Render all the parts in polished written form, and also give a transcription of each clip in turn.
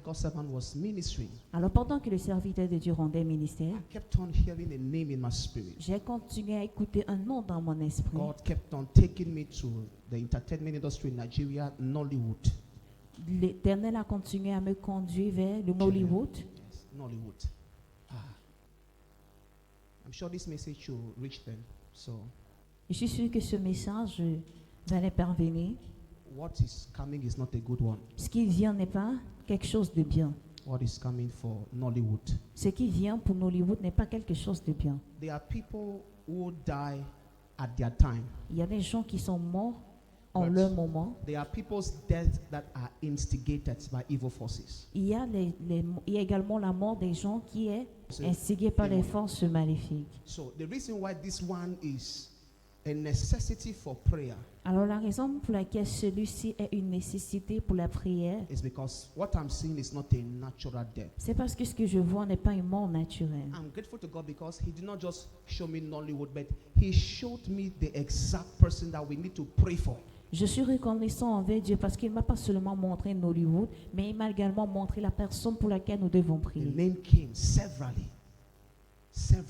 God's servant was ministering, Alors pendant que le serviteur de Dieu rendait ministère, I kept on hearing a name in my spirit. j'ai continué à écouter un nom dans mon esprit. God kept on taking me to the entertainment industry in Nigeria, Nollywood. L'Éternel a continué à me conduire vers le Hollywood. Yes, Nollywood. I'm sure this message will reach them. So, Je suis sûr que ce message va les parvenir. what is coming is not a good one. Ce qui vient n'est pas quelque chose de bien. What is coming for Nollywood? Ce qui vient pour Hollywood n'est pas quelque chose de bien. There are people who die at their time. Il y a des gens qui sont morts en But leur moment. there are people's deaths that are instigated by evil forces. Il y a également la mort des gens qui est So, instigée par les forces maléfiques. so the reason why this one is a necessity for prayer Alors la raison pour laquelle celui-ci est une nécessité pour la prière, is because what I'm seeing is not a natural death. c'est parce que ce que je vois n'est pas une mort naturelle. I'm grateful to God because He did not just show me Nollywood, but He showed me the exact person that we need to pray for. Je suis reconnaissant envers Dieu parce qu'il ne m'a pas seulement montré Hollywood, mais il m'a également montré la personne pour laquelle nous devons The prier. name came several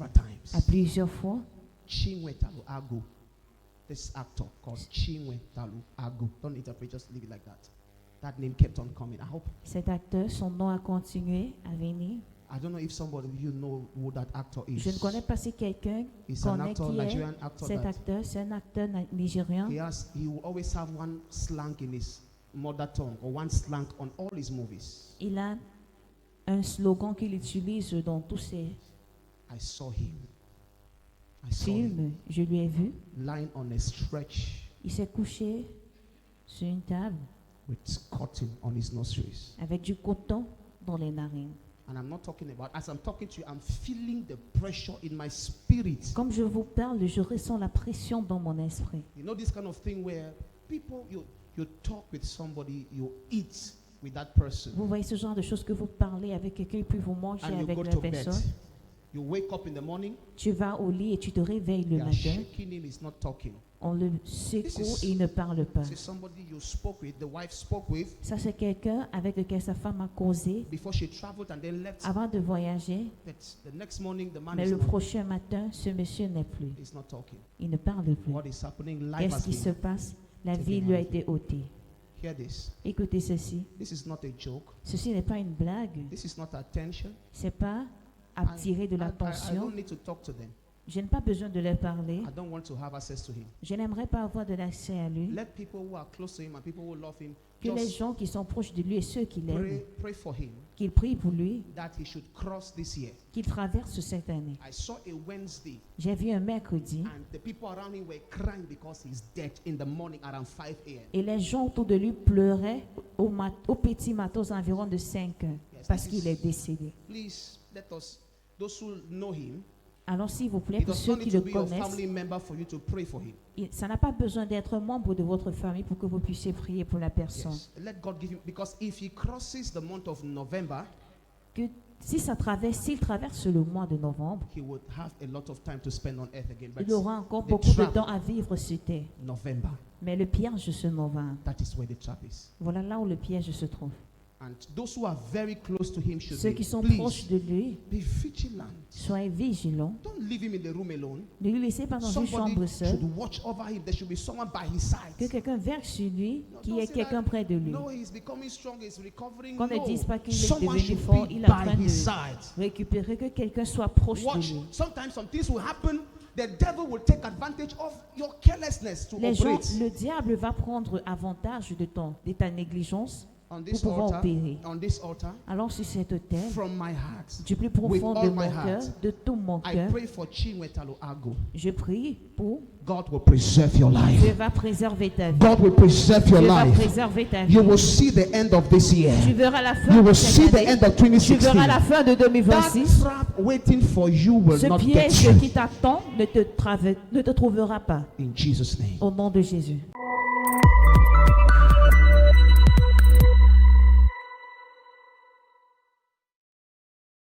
À times. plusieurs fois, Chinwetalu Agu. This actor called Chinwetalu Agu. Don't interpret, just leave it like that. That name kept on coming. I hope. cet acteur, son nom a continué à venir. I don't know if somebody of you know who that actor is. Je ne connais pas si quelqu'un He's an connaît actor, qui est Nigerian actor. cet That acteur. C'est un acteur nigérien. he will always have one slang in his mother tongue or one slang on all his movies. Il a un slogan qu'il utilise dans tous ses I saw him. I saw him films. Je lui ai vu. lying on a stretch Il s'est couché sur une table with cotton on his nostrils. avec du coton dans les narines. And I'm not talking about, as I'm talking to you, I'm feeling the pressure in my spirit. Comme je vous parle, je ressens la pression dans mon esprit. You know this kind of thing where people, you talk with somebody, you eat with that person, Vous voyez ce genre de choses que vous parlez avec quelqu'un puis vous mangez and you avec go la to bed. personne. You wake up in the morning, Tu vas au lit et tu te réveilles le they are matin. shaking him, he's not talking. On le secoue et il ne parle pas. This is somebody you spoke with, the wife spoke with, Ça, c'est quelqu'un avec lequel sa femme a causé before she traveled and then left. avant de voyager. But the next morning, the man Mais is le not, prochain matin, ce monsieur n'est plus. he's not talking. Il ne parle plus. What is happening? Life Qu'est-ce has qui se been. passe? La taken vie lui a out of été ôtée. Hear this. Écoutez ceci. This is not a joke. Ceci n'est pas une blague. This is not attention. C'est pas attirer de I l'attention. don't need to talk to them. Je n'ai pas besoin de leur parler. I don't want to have access to him. Je n'aimerais pas avoir de l'accès à lui. Let people who are close to him and people who love him Que les just gens qui sont proches de lui et ceux qui l'aiment, pray for him qu'ils prient pour lui, that he should cross this year. qu'il traverse cette année. I saw a Wednesday J'ai vu un mercredi and the people around him were crying because he's dead in the morning around 5 a.m. et les gens autour de lui pleuraient au petit matin aux environs de 5 heures Yes, parce this qu'il is- est décédé. Please let us, those who know him, Alors s'il vous plaît, it pour does ceux not qui need le to be your connaissent, family member for you to pray for him. ça n'a pas besoin d'être membre de votre famille pour que vous puissiez prier pour la personne. Yes. Let God give him, because if he crosses the month of November, Que s'il traverse le mois de novembre, he would have a lot of time to spend on earth again. But il aura encore the beaucoup de trap- temps à vivre sur terre. November, Mais le piège se novembre. that is where the trap is. Voilà là où le piège se trouve. And those who are very close to him should Ceux be, qui sont please, proches de lui, be vigilant. soyez vigilants. Don't leave him in the room alone. Ne lui laissez pas dans une Somebody chambre seule. should watch over him. There should be someone by his side. Que quelqu'un veille sur lui, No, qu'il don't y ait say quelqu'un that, près de lui. no, he's becoming strong, he's recovering. Qu'on ne No. dise pas qu'il est Someone devenu should fort, be il est en by train his de side. récupérer, que quelqu'un soit proche de Watch. lui. Sometimes some things will happen. The devil will take advantage of your carelessness to Les gens, operate. le diable va prendre avantage de ta négligence On pour this pouvoir altar, opérer. on this altar, Alors sur cette autel, from my heart, du plus with profond de all mon my cœur, heart, de tout mon I cœur, pray for Chinwetalu Agu. je prie pour God will preserve your life. Dieu va préserver ta vie. God will preserve your Dieu va life. préserver ta vie. You will see the end of this year. Tu verras la fin You de will see cette the année. end of Tu 2016. verras la fin de That 2026. trap waiting for you will Ce not get piège you. qui t'attend ne te trouvera pas. In Jesus' name. Au nom de Jésus.